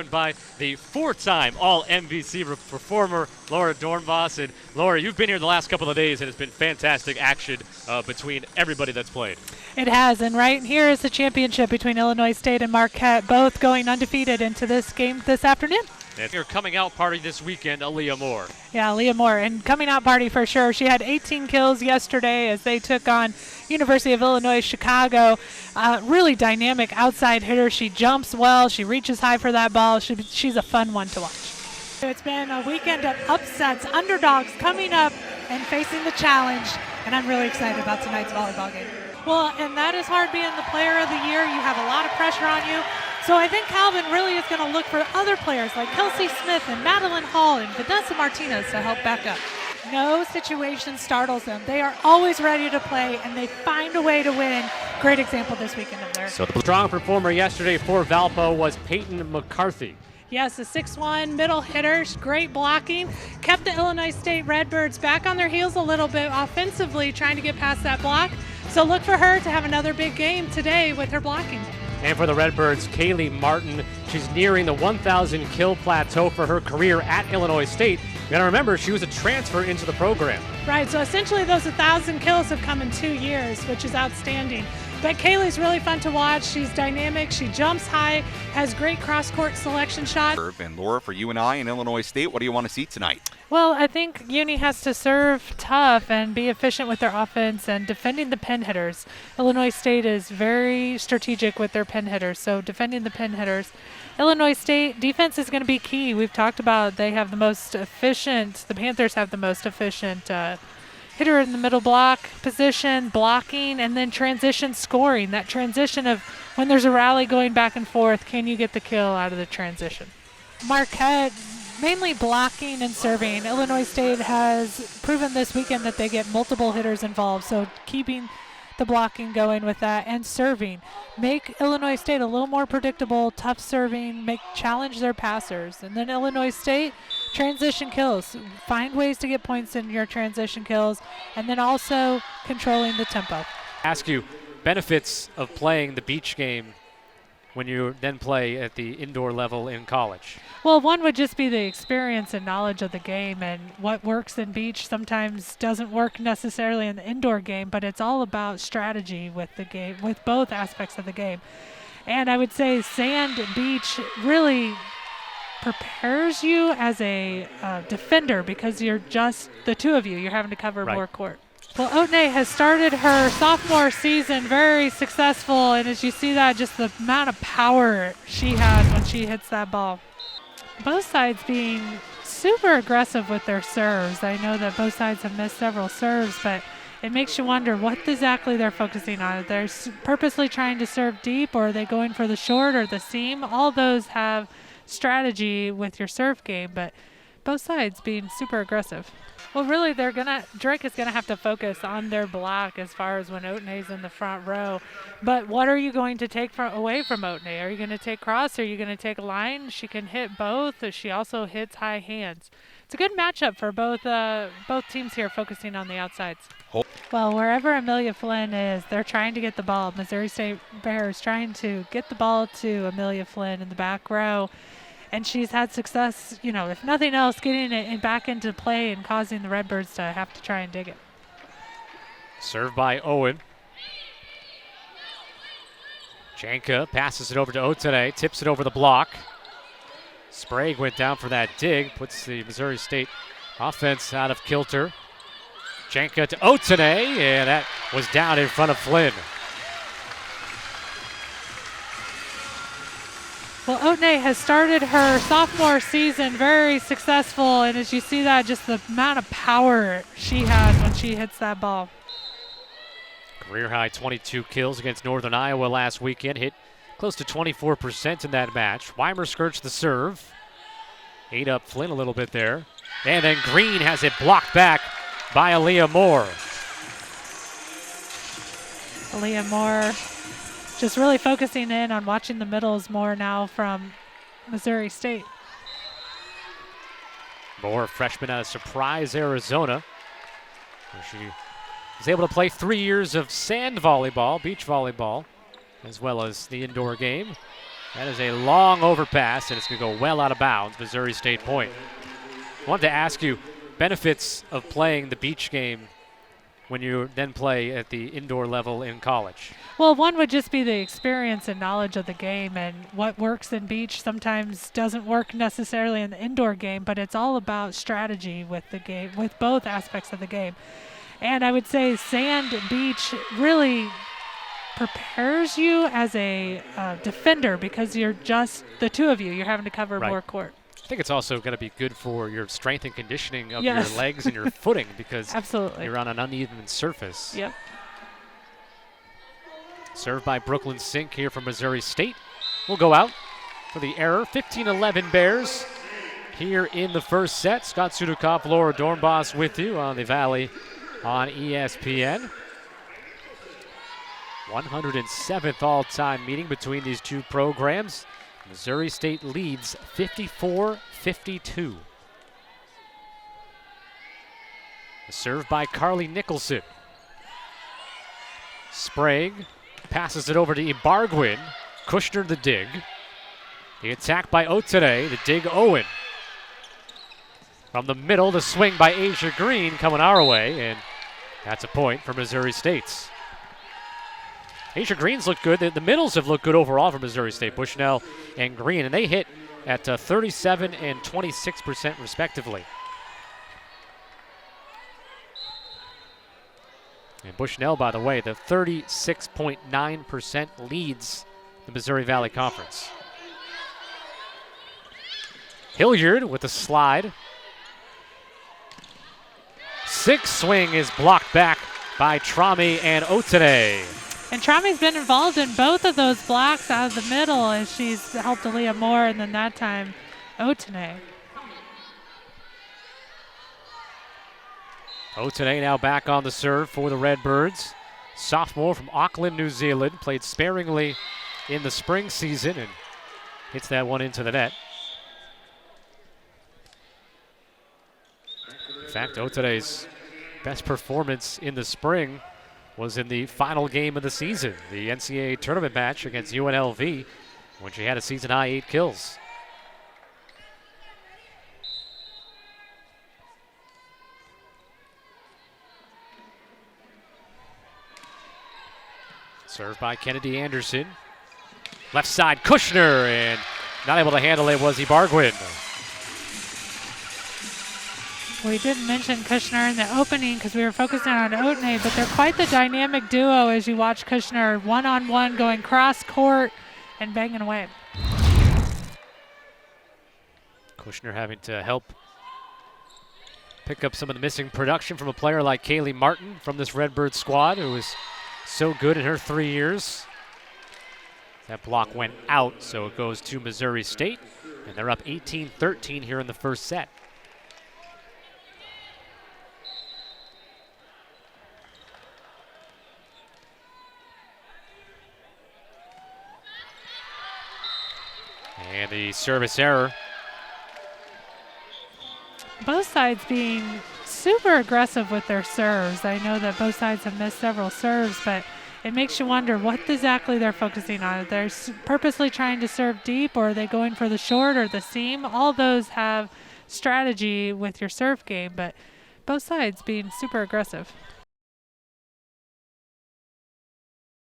By the four-time All-MVC performer, Laura Doornbos. And Laura, you've been here the last couple of days, and it's been fantastic action between everybody that's played. It has, and right here is the championship between Illinois State and Marquette, both going undefeated into this game this afternoon. And your coming out party this weekend, Aaliyah Moore. Yeah, Aaliyah Moore, and coming out party for sure. She had 18 kills yesterday as they took on University of Illinois Chicago. Really dynamic outside hitter. She jumps well. She reaches high for that ball. She's a fun one to watch. It's been a weekend of upsets, underdogs coming up and facing the challenge, and I'm really excited about tonight's volleyball game. Well, and that is hard being the player of the year. You have a lot of pressure on you. So I think Calvin really is going to look for other players like Kelsey Smith and Madeline Hall and Vanessa Martinez to help back up. No situation startles them. They are always ready to play, and they find a way to win. Great example this weekend of theirs. So the strong performer yesterday for Valpo was Peyton McCarthy. Yes, a 6'1" middle hitter, great blocking, kept the Illinois State Redbirds back on their heels a little bit offensively, trying to get past that block. So look for her to have another big game today with her blocking. And for the Redbirds, Kaylee Martin, she's nearing the 1,000 kill plateau for her career at Illinois State. You gotta remember, she was a transfer into the program. Right, so essentially those 1,000 kills have come in 2 years, which is outstanding. But Kaylee's really fun to watch. She's dynamic, she jumps high, has great cross-court selection shots. And Laura, for you and I in Illinois State, what do you want to see tonight? Well, I think Uni has to serve tough and be efficient with their offense and defending the pin hitters. Illinois State is very strategic with their pin hitters, so defending the pin hitters. Illinois State defense is going to be key. We've talked about they have the most efficient, the Panthers have the most efficient hitter in the middle block position, blocking, and then transition scoring. That transition of when there's a rally going back and forth, can you get the kill out of the transition? Marquette, mainly blocking and serving. Illinois State has proven this weekend that they get multiple hitters involved, so keeping the blocking going with that and serving. Make Illinois State a little more predictable, tough serving, challenge their passers. And then Illinois State, transition kills. Find ways to get points in your transition kills, and then also controlling the tempo. Ask you, benefits of playing the beach game when you then play at the indoor level in college? Well, one would just be the experience and knowledge of the game, and what works in beach sometimes doesn't work necessarily in the indoor game, but it's all about strategy with the game, with both aspects of the game. And I would say sand and beach really prepares you as a defender because you're just the two of you. You're having to cover more court. Well, Oatney has started her sophomore season very successful, and as you see that, just the amount of power she has when she hits that ball. Both sides being super aggressive with their serves. I know that both sides have missed several serves, but it makes you wonder what exactly they're focusing on. They're purposely trying to serve deep, or are they going for the short or the seam? All those have strategy with your serve game, but both sides being super aggressive. Well, really, Drake is gonna have to focus on their block as far as when Oatney's in the front row. But what are you going to take away from Oatney? Are you going to take cross? Are you going to take line? She can hit both. She also hits high hands. It's a good matchup for both teams here, focusing on the outsides. Well, wherever Amelia Flynn is, they're trying to get the ball. Missouri State Bears trying to get the ball to Amelia Flynn in the back row. And she's had success, if nothing else, getting it back into play and causing the Redbirds to have to try and dig it. Served by Owen. Janka passes it over to Otene, tips it over the block. Sprague went down for that dig, puts the Missouri State offense out of kilter. Janka to Otene, and that was down in front of Flynn. Well, Oatney has started her sophomore season very successful, and as you see that, just the amount of power she has when she hits that ball. Career high 22 kills against Northern Iowa last weekend, hit close to 24% in that match. Weimer skirts the serve. Ate up Flynn a little bit there. And then Green has it blocked back by Aaliyah Moore. Aaliyah Moore just really focusing in on watching the middles more now from Missouri State. Moore, freshman out of Surprise, Arizona, where she was able to play 3 years of sand volleyball, beach volleyball, as well as the indoor game. That is a long overpass, and it's going to go well out of bounds. Missouri State point. I wanted to ask you, benefits of playing the beach game when you then play at the indoor level in college? Well, one would just be the experience and knowledge of the game, and what works in beach sometimes doesn't work necessarily in the indoor game, but it's all about strategy with the game, with both aspects of the game. And I would say sand and beach really prepares you as a defender because you're just the two of you. You're having to cover more court. I think it's also going to be good for your strength and conditioning of your Yes. legs and your footing because Absolutely. you're on an uneven surface. Yep. Served by Brooklyn Sink here from Missouri State. We'll go out for the error. 15-11 Bears here in the first set. Scott Sudakov, Laura Doornbos with you on the Valley on ESPN. 107th all-time meeting between these two programs. Missouri State leads 54-52. Served by Carly Nicholson. Sprague passes it over to Ibargüen. Kushner the dig. The attack by Otene, the dig Owen. From the middle, the swing by Asia Green coming our way, and that's a point for Missouri State's. Asia Green's looked good. The middles have looked good overall for Missouri State, Bushnell and Green, and they hit at 37 and 26% respectively. And Bushnell, by the way, the 36.9% leads the Missouri Valley Conference. Hilliard with a slide. Sixth swing is blocked back by Trami and Otene. And Trami's been involved in both of those blocks out of the middle as she's helped Aaliyah Moore, and then that time, Otene. Otene now back on the serve for the Redbirds. Sophomore from Auckland, New Zealand. Played sparingly in the spring season and hits that one into the net. In fact, Otene's best performance in the spring was in the final game of the season, the NCAA tournament match against UNLV, when she had a season-high 8 kills. Served by Kennedy Anderson. Left side, Kushner, and not able to handle it was Ibargüen. We didn't mention Kushner in the opening because we were focusing on Otene, but they're quite the dynamic duo as you watch Kushner one-on-one going cross-court and banging away. Kushner having to help pick up some of the missing production from a player like Kaylee Martin from this Redbird squad, who was so good in her 3 years. That block went out, so it goes to Missouri State, and they're up 18-13 here in the first set. And the service error. Both sides being super aggressive with their serves. I know that both sides have missed several serves, but it makes you wonder what exactly they're focusing on. If they're purposely trying to serve deep, or are they going for the short or the seam? All those have strategy with your serve game, but both sides being super aggressive.